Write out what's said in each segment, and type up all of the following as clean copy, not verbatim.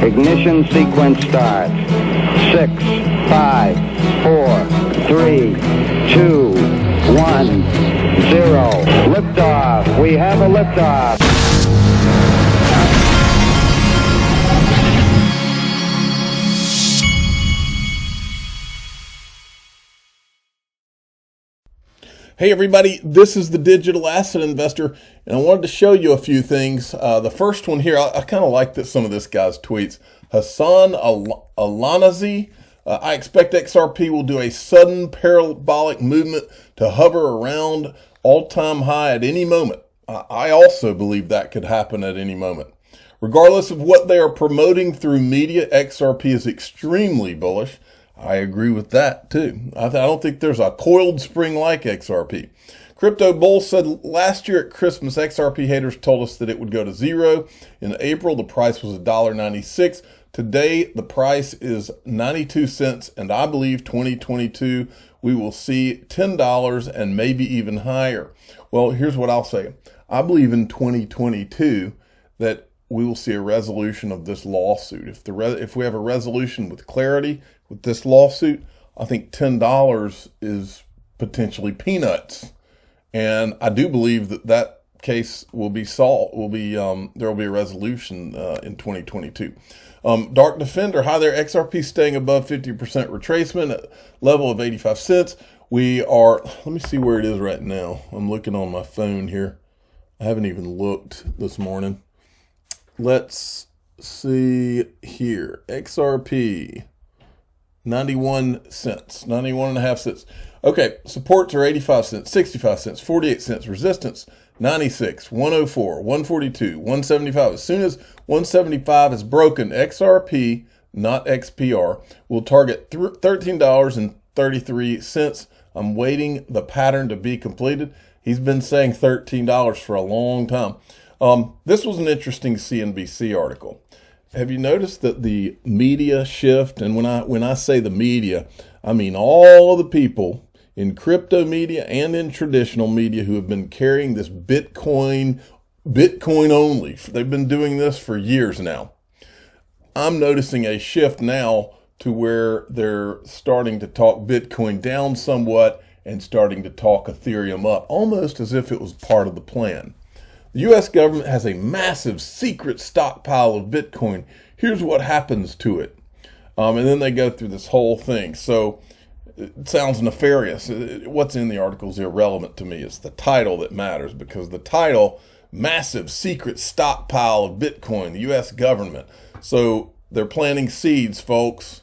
Ignition sequence starts. 6, 5, 4, 3, 2, 1, 0. Liftoff. We have a liftoff. Hey everybody, this is the Digital Asset Investor, and I wanted to show you a few things. The first one here, I kind of like some of this guy's tweets. Hassan Alanazi, I expect XRP will do a sudden parabolic movement to hover around all-time high at any moment. I also believe that could happen at any moment. Regardless of what they are promoting through media, XRP is extremely bullish. I agree with that too. I don't think there's a coiled spring like XRP. Crypto Bull said last year at Christmas, XRP haters told us that it would go to zero. In April, the price was $1.96. Today, the price is 92 cents, and I believe 2022 we will see $10 and maybe even higher. Well, here's what I'll say. I believe in 2022 that we will see a resolution of this lawsuit. If we have a resolution with clarity with this lawsuit, I think $10 is potentially peanuts. And I do believe that case will be solved. There will be a resolution in 2022. Dark Defender, hi there. XRP staying above 50% retracement at level of 85 cents. We are, let me see where it is right now. I'm looking on my phone here. I haven't even looked this morning. Let's see here. XRP, 91 cents, 91 and a half cents. Okay, supports are 85 cents, 65 cents, 48 cents. Resistance, 96, 104, 142, 175. As soon as 175 is broken, XRP, not XPR, will target $13.33. I'm waiting the pattern to be completed. He's been saying $13 for a long time. This was an interesting CNBC article. Have you noticed that the media shift, and when I say the media, I mean all of the people in crypto media and in traditional media who have been carrying this Bitcoin only. They've been doing this for years now. I'm noticing a shift now to where they're starting to talk Bitcoin down somewhat and starting to talk Ethereum up, almost as if it was part of the plan. The U.S. government has a massive secret stockpile of Bitcoin. Here's what happens to it. And then they go through this whole thing. So it sounds nefarious. What's in the article is irrelevant to me. It's the title that matters, because the title, massive secret stockpile of Bitcoin, the U.S. government. So they're planting seeds, folks.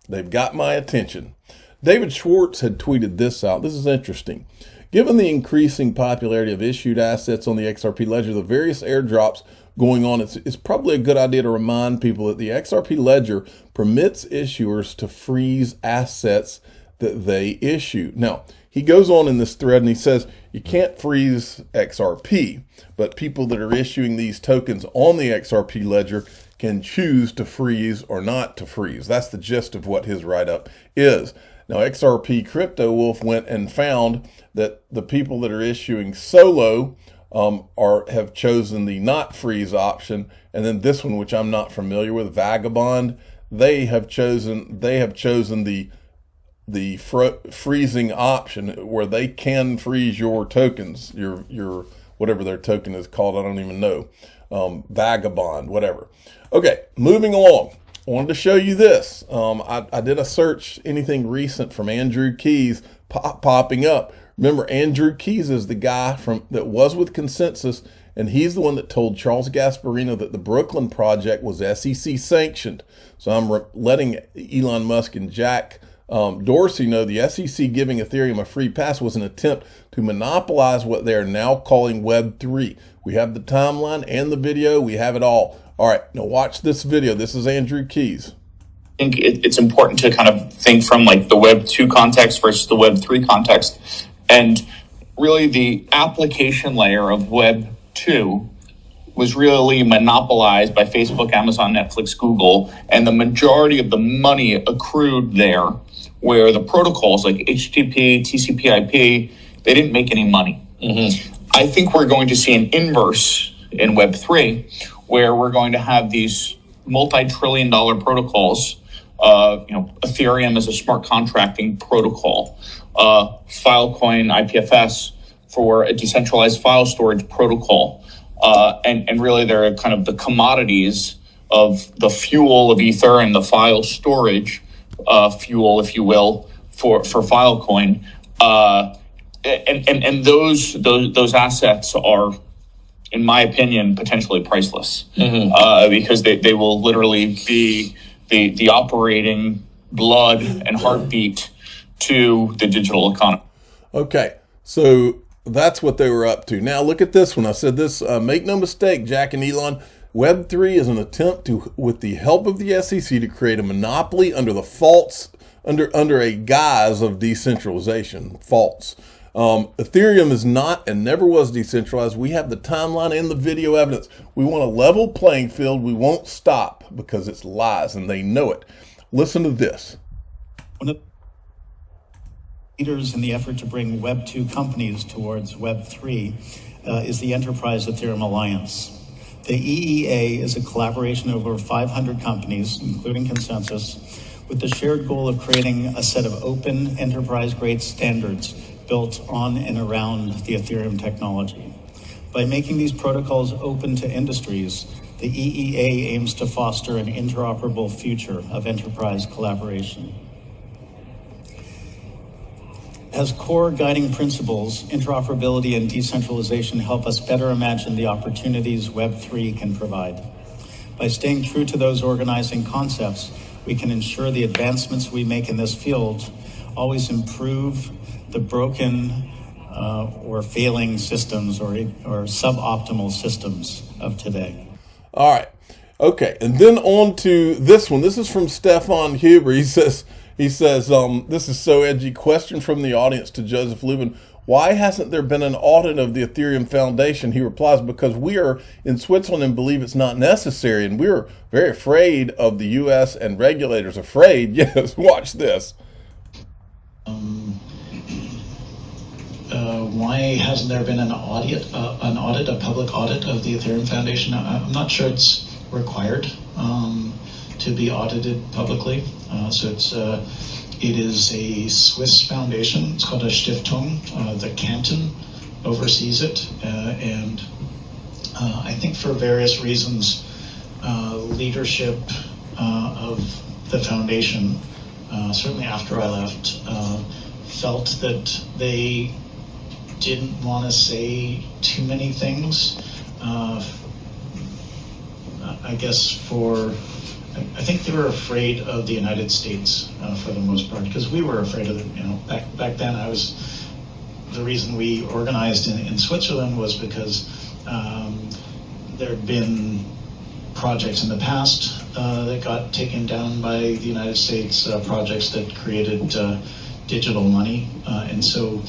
They've got my attention. David Schwartz had tweeted this out. This is interesting. Given the increasing popularity of issued assets on the XRP ledger, the various airdrops going on, it's probably a good idea to remind people that the XRP ledger permits issuers to freeze assets that they issue. Now, he goes on in this thread and he says, you can't freeze XRP, but people that are issuing these tokens on the XRP ledger can choose to freeze or not to freeze. That's the gist of what his write-up is. Now, XRP Crypto Wolf went and found that the people that are issuing solo have chosen the not freeze option, and then this one, which I'm not familiar with, Vagabond, they have chosen the freezing option where they can freeze your tokens, your whatever their token is called, I don't even know, Vagabond, whatever. Okay, moving along. I wanted to show you this. I did a search, anything recent from Andrew Keys popping up. Remember, Andrew Keys is the guy that was with Consensus, and he's the one that told Charles Gasparino that the Brooklyn project was SEC sanctioned. So I'm letting Elon Musk and Jack Dorsey know the SEC giving Ethereum a free pass was an attempt to monopolize what they are now calling Web3. We have the timeline and the video. We have it all. All right, now watch this video. This is Andrew Keys. I think it's important to kind of think from like the Web 2 context versus the Web 3 context. And really the application layer of Web 2 was really monopolized by Facebook, Amazon, Netflix, Google, and the majority of the money accrued there, where the protocols like HTTP, TCP/IP, they didn't make any money. Mm-hmm. I think we're going to see an inverse in Web 3, where we're going to have these multi-trillion-dollar protocols. Ethereum is a smart contracting protocol. Filecoin, IPFS for a decentralized file storage protocol. And really they're kind of the commodities of the fuel of Ether and the file storage fuel, if you will, for Filecoin. And those assets are, in my opinion, potentially priceless, because they will literally be the operating blood and heartbeat to the digital economy. Okay, so that's what they were up to. Now look at this one. I said this, make no mistake, Jack and Elon, Web3 is an attempt to, with the help of the SEC, to create a monopoly under a guise of decentralization. False. Ethereum is not and never was decentralized. We have the timeline and the video evidence. We want a level playing field. We won't stop because it's lies and they know it. Listen to this. One of the leaders in the effort to bring Web 2 companies towards Web 3 is the Enterprise Ethereum Alliance. The EEA is a collaboration of over 500 companies, including Consensus, with the shared goal of creating a set of open enterprise-grade standards built on and around the Ethereum technology. By making these protocols open to industries, the EEA aims to foster an interoperable future of enterprise collaboration. As core guiding principles, interoperability and decentralization help us better imagine the opportunities Web3 can provide. By staying true to those organizing concepts, we can ensure the advancements we make in this field always improve the broken or failing systems or suboptimal systems of today. All right. Okay. And then on to this one. This is from Stefan Huber. He says, this is so edgy. Question from the audience to Joseph Lubin. Why hasn't there been an audit of the Ethereum Foundation? He replies, because we are in Switzerland and believe it's not necessary. And we're very afraid of the U.S. and regulators. Afraid? Yes. Watch this. Why hasn't there been an audit, a public audit of the Ethereum Foundation? I'm not sure it's required to be audited publicly. It is a Swiss foundation. It's called a Stiftung. The canton oversees it, and I think for various reasons, leadership of the foundation, certainly after I left, felt that they didn't want to say too many things. I think they were afraid of the United States for the most part, because we were afraid of it. Back then, the reason we organized in Switzerland was because there had been projects in the past that got taken down by the United States, projects that created digital money, and so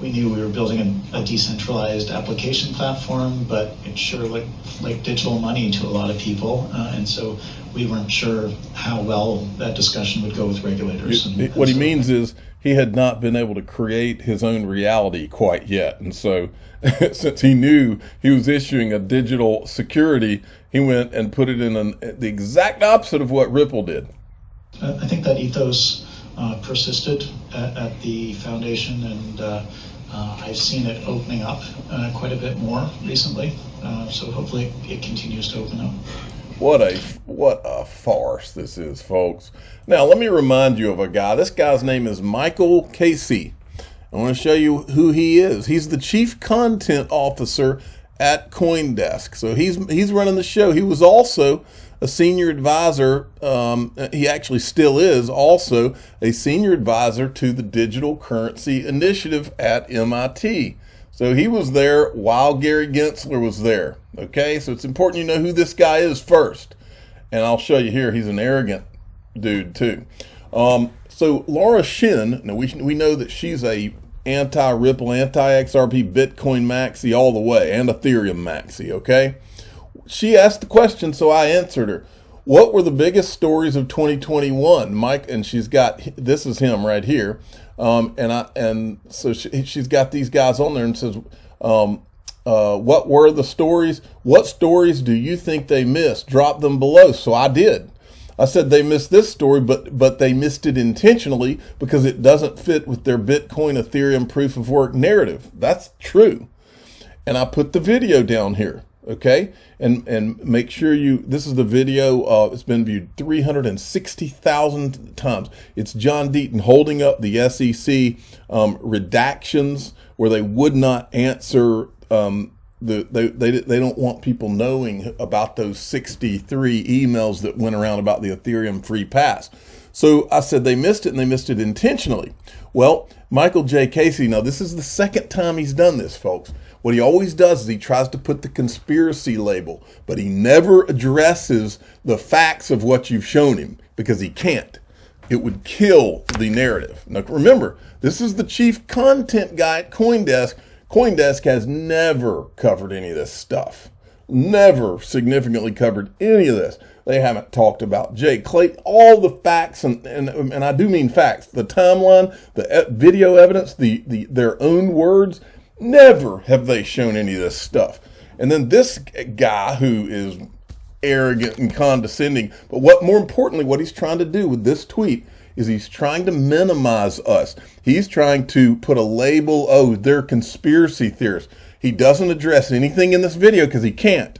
we knew we were building a decentralized application platform, but it sure looked like digital money to a lot of people, and so we weren't sure how well that discussion would go with regulators. What he means is he had not been able to create his own reality quite yet, and so since he knew he was issuing a digital security, he went and put it in the exact opposite of what Ripple did. I think that ethos persisted at the foundation, and I've seen it opening up quite a bit more recently. So hopefully it continues to open up. What a farce this is, folks. Now let me remind you of a guy. This guy's name is Michael Casey. I want to show you who he is. He's the chief content officer at CoinDesk. So he's running the show. He was also a senior advisor. He actually still is also a senior advisor to the Digital Currency Initiative at MIT. So he was there while Gary Gensler was there. Okay, so it's important you know who this guy is first. And I'll show you here. He's an arrogant dude too. So Laura Shin, now we know that she's a anti-Ripple, anti-XRP, Bitcoin maxi all the way, and Ethereum maxi, okay? She asked the question, so I answered her. What were the biggest stories of 2021? Mike, and she's got, this is him right here. So she's got these guys on there and says, what were the stories? What stories do you think they missed? Drop them below. So I did. I said they missed this story, but they missed it intentionally because it doesn't fit with their Bitcoin, Ethereum proof of work narrative. That's true. And I put the video down here, okay? And make sure this is the video, it's been viewed 360,000 times. It's John Deaton holding up the SEC redactions where they would not answer, they don't want people knowing about those 63 emails that went around about the Ethereum free pass. So I said they missed it, and they missed it intentionally. Well, Michael J. Casey, now this is the second time he's done this, folks. What he always does is he tries to put the conspiracy label, but he never addresses the facts of what you've shown him because he can't. It would kill the narrative. Now remember, this is the chief content guy at CoinDesk. CoinDesk has never covered any of this stuff. Never significantly covered any of this. They haven't talked about Jay Clayton, all the facts, and I do mean facts, the timeline, the video evidence, their own words. Never have they shown any of this stuff. And then this guy who is arrogant and condescending, but more importantly, what he's trying to do with this tweet is he's trying to minimize us. He's trying to put a label, oh, they're conspiracy theorists. He doesn't address anything in this video because he can't.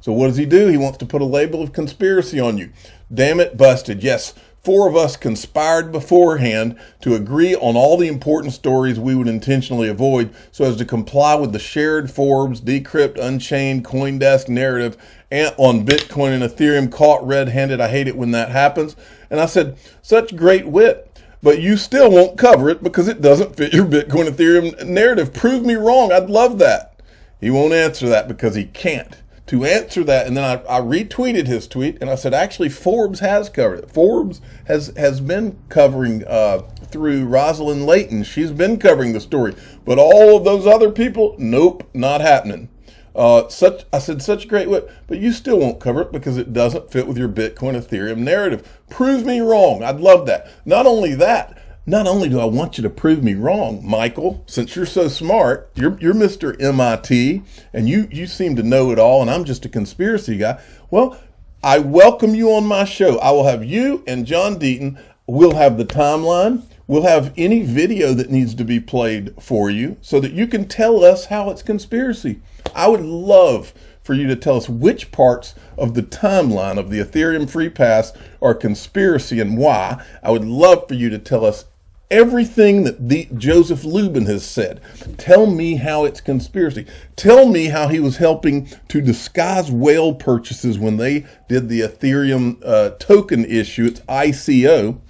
So what does he do? He wants to put a label of conspiracy on you. Damn it, busted. Yes, 4 of us conspired beforehand to agree on all the important stories we would intentionally avoid so as to comply with the shared Forbes, Decrypt, Unchained, CoinDesk narrative on Bitcoin and Ethereum. Caught red-handed. I hate it when that happens. And I said, such great wit, but you still won't cover it because it doesn't fit your Bitcoin Ethereum narrative. Prove me wrong. I'd love that. He won't answer that because he can't. To answer that, and then I retweeted his tweet, and I said, actually, Forbes has covered it. Forbes has been covering through Rosalind Layton. She's been covering the story. But all of those other people, nope, not happening. I said, such great wit, but you still won't cover it because it doesn't fit with your Bitcoin Ethereum narrative. Prove me wrong. I'd love that. Not only do I want you to prove me wrong, Michael, since you're so smart, you're Mr. MIT, and you seem to know it all, and I'm just a conspiracy guy. Well, I welcome you on my show. I will have you and John Deaton. We'll have the timeline. We'll have any video that needs to be played for you so that you can tell us how it's conspiracy. I would love for you to tell us which parts of the timeline of the Ethereum free pass are conspiracy and why. I would love for you to tell us everything that Joseph Lubin has said. Tell me how it's conspiracy. Tell me how he was helping to disguise whale purchases when they did the Ethereum token issue. It's ICO.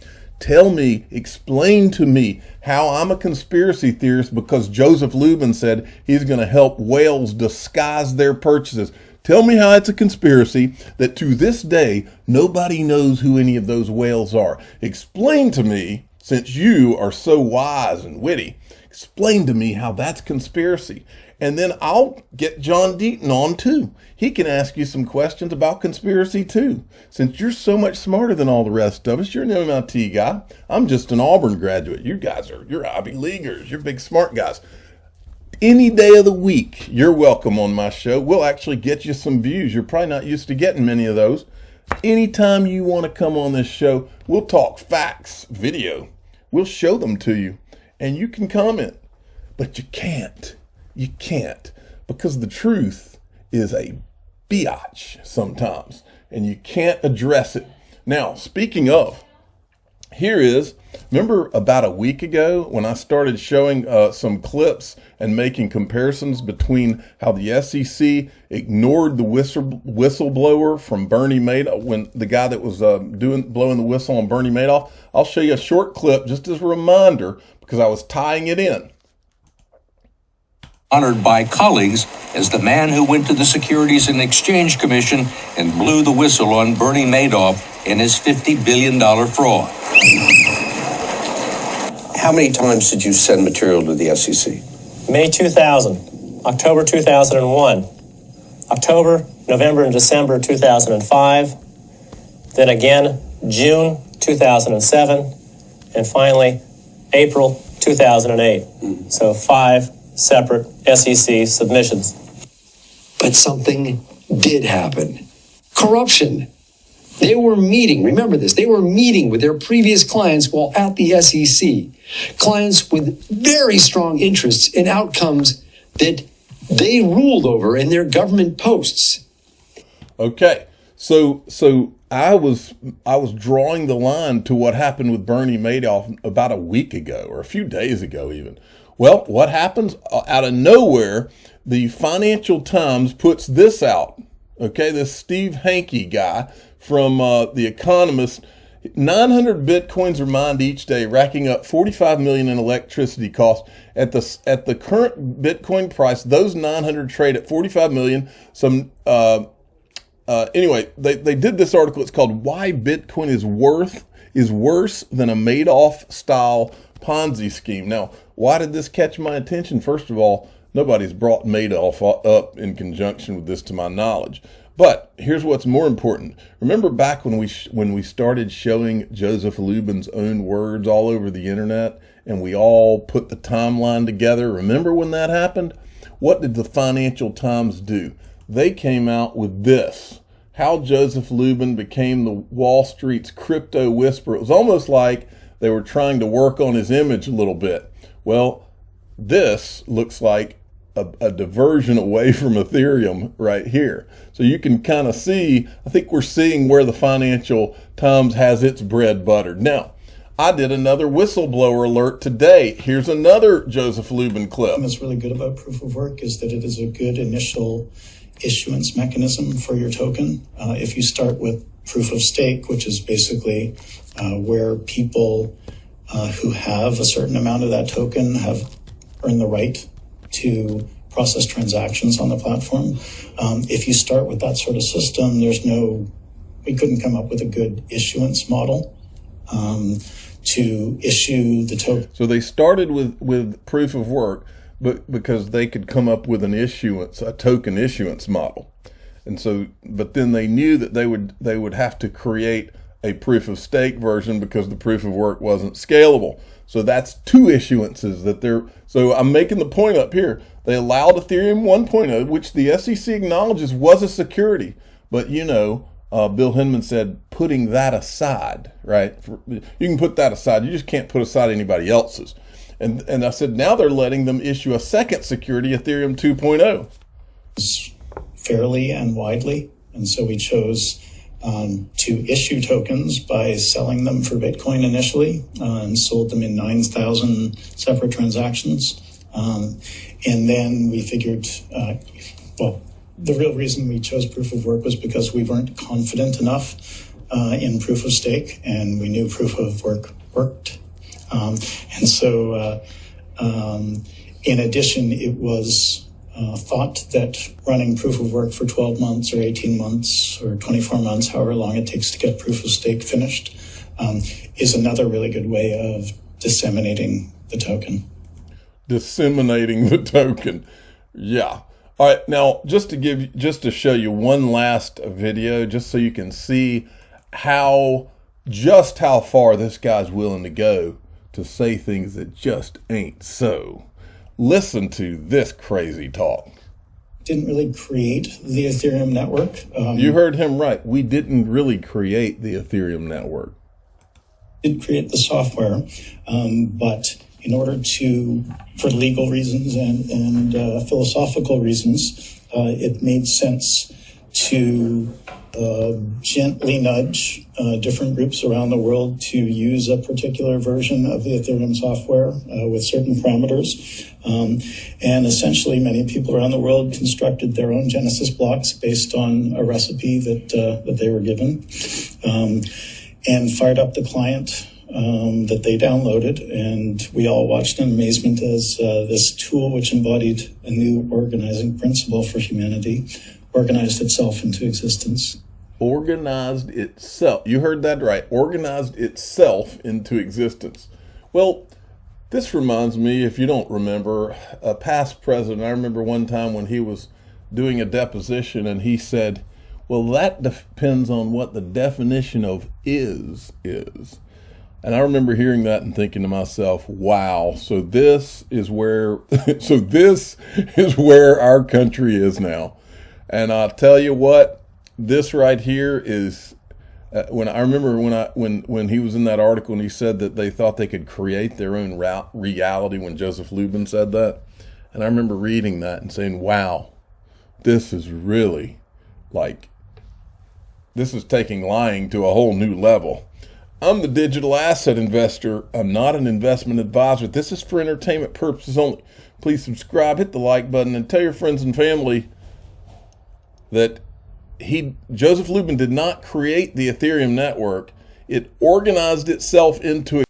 Tell me, explain to me how I'm a conspiracy theorist because Joseph Lubin said he's going to help whales disguise their purchases. Tell me how it's a conspiracy that to this day, nobody knows who any of those whales are. Explain to me, since you are so wise and witty, explain to me how that's conspiracy. And then I'll get John Deaton on too. He can ask you some questions about conspiracy too. Since you're so much smarter than all the rest of us, you're an MIT guy. I'm just an Auburn graduate. You guys you're Ivy Leaguers. You're big smart guys. Any day of the week, you're welcome on my show. We'll actually get you some views. You're probably not used to getting many of those. Anytime you want to come on this show, we'll talk facts, video. We'll show them to you and you can comment, but you can't. You can't, because the truth is a biatch sometimes, and you can't address it. Now, speaking of, remember about a week ago when I started showing some clips and making comparisons between how the SEC ignored the whistleblower from Bernie Madoff, when the guy that was blowing the whistle on Bernie Madoff. I'll show you a short clip just as a reminder because I was tying it in. Honored by colleagues as the man who went to the Securities and Exchange Commission and blew the whistle on Bernie Madoff in his $50 billion fraud. How many times did you send material to the SEC? May 2000, October 2001, October, November, and December 2005, then again June 2007, and finally April 2008. So 5 separate SEC submissions. But something did happen. Corruption. They were meeting, remember this, they were meeting with their previous clients while at the SEC. Clients with very strong interests in outcomes that they ruled over in their government posts. Okay, so I was drawing the line to what happened with Bernie Madoff about a week ago, or a few days ago even. Well, what happens? Out of nowhere, the Financial Times puts this out. Okay, this Steve Hanke guy from The Economist. 900 bitcoins are mined each day, racking up 45 million in electricity costs. At the current Bitcoin price, those 900 trade at 45 million. Anyway, they did this article. It's called "Why Bitcoin is Worse Than a Madoff Style Ponzi Scheme." Now, why did this catch my attention? First of all, nobody's brought Madoff up in conjunction with this to my knowledge. But here's what's more important. Remember back when we started showing Joseph Lubin's own words all over the internet, and we all put the timeline together? Remember when that happened? What did the Financial Times do? They came out with this: how Joseph Lubin became the Wall Street's crypto whisperer. It was almost like they were trying to work on his image a little bit. Well, this looks like a diversion away from Ethereum right here. So you can kind of see, I think we're seeing where the Financial Times has its bread buttered. Now, I did another whistleblower alert today. Here's another Joseph Lubin clip. What's really good about proof of work is that it is a good initial issuance mechanism for your token. If you start with proof of stake, which is basically where people who have a certain amount of that token have earned the right to process transactions on the platform. If you start with that sort of system, we couldn't come up with a good issuance model to issue the token. So they started with proof of work, but because they could come up with a token issuance model. And so, but then they knew that they would have to create a proof of stake version because the proof of work wasn't scalable. So that's two issuances so I'm making the point up here. They allowed Ethereum 1.0, which the SEC acknowledges was a security. But Bill Hinman said, putting that aside, right? You can put that aside. You just can't put aside anybody else's. And I said, now they're letting them issue a second security, Ethereum 2.0. Fairly and widely. And so we chose to issue tokens by selling them for Bitcoin initially and sold them in 9,000 separate transactions. And then we figured, the real reason we chose proof of work was because we weren't confident enough in proof of stake, and we knew proof of work worked. And so in addition, it was thought that running proof of work for 12 months or 18 months or 24 months, however long it takes to get proof of stake finished, is another really good way of disseminating the token. Disseminating the token. Yeah. All right. Now, just to show you one last video, just so you can see how far this guy's willing to go to say things that just ain't so. Listen to this crazy talk. Didn't really create the Ethereum network. You heard him right. We didn't really create the Ethereum network. Did create the software, but in order for legal reasons and philosophical reasons, it made sense to gently nudge different groups around the world to use a particular version of the Ethereum software with certain parameters. And essentially, many people around the world constructed their own Genesis blocks based on a recipe that they were given, and fired up the client that they downloaded. And we all watched in amazement as this tool, which embodied a new organizing principle for humanity, organized itself into existence. Organized itself. You heard that right. Organized itself into existence. Well, this reminds me, if you don't remember, a past president. I remember one time when he was doing a deposition and he said, well, that depends on what the definition of is. And I remember hearing that and thinking to myself, wow, so this is where our country is now. And I'll tell you what, this right here is when I remember when he was in that article and he said that they thought they could create their own reality when Joseph Lubin said that. And I remember reading that and saying, wow, this is really this is taking lying to a whole new level. I'm the digital asset investor. I'm not an investment advisor. This is for entertainment purposes only. Please subscribe, hit the like button, and tell your friends and family that Joseph Lubin did not create the Ethereum network. It organized itself into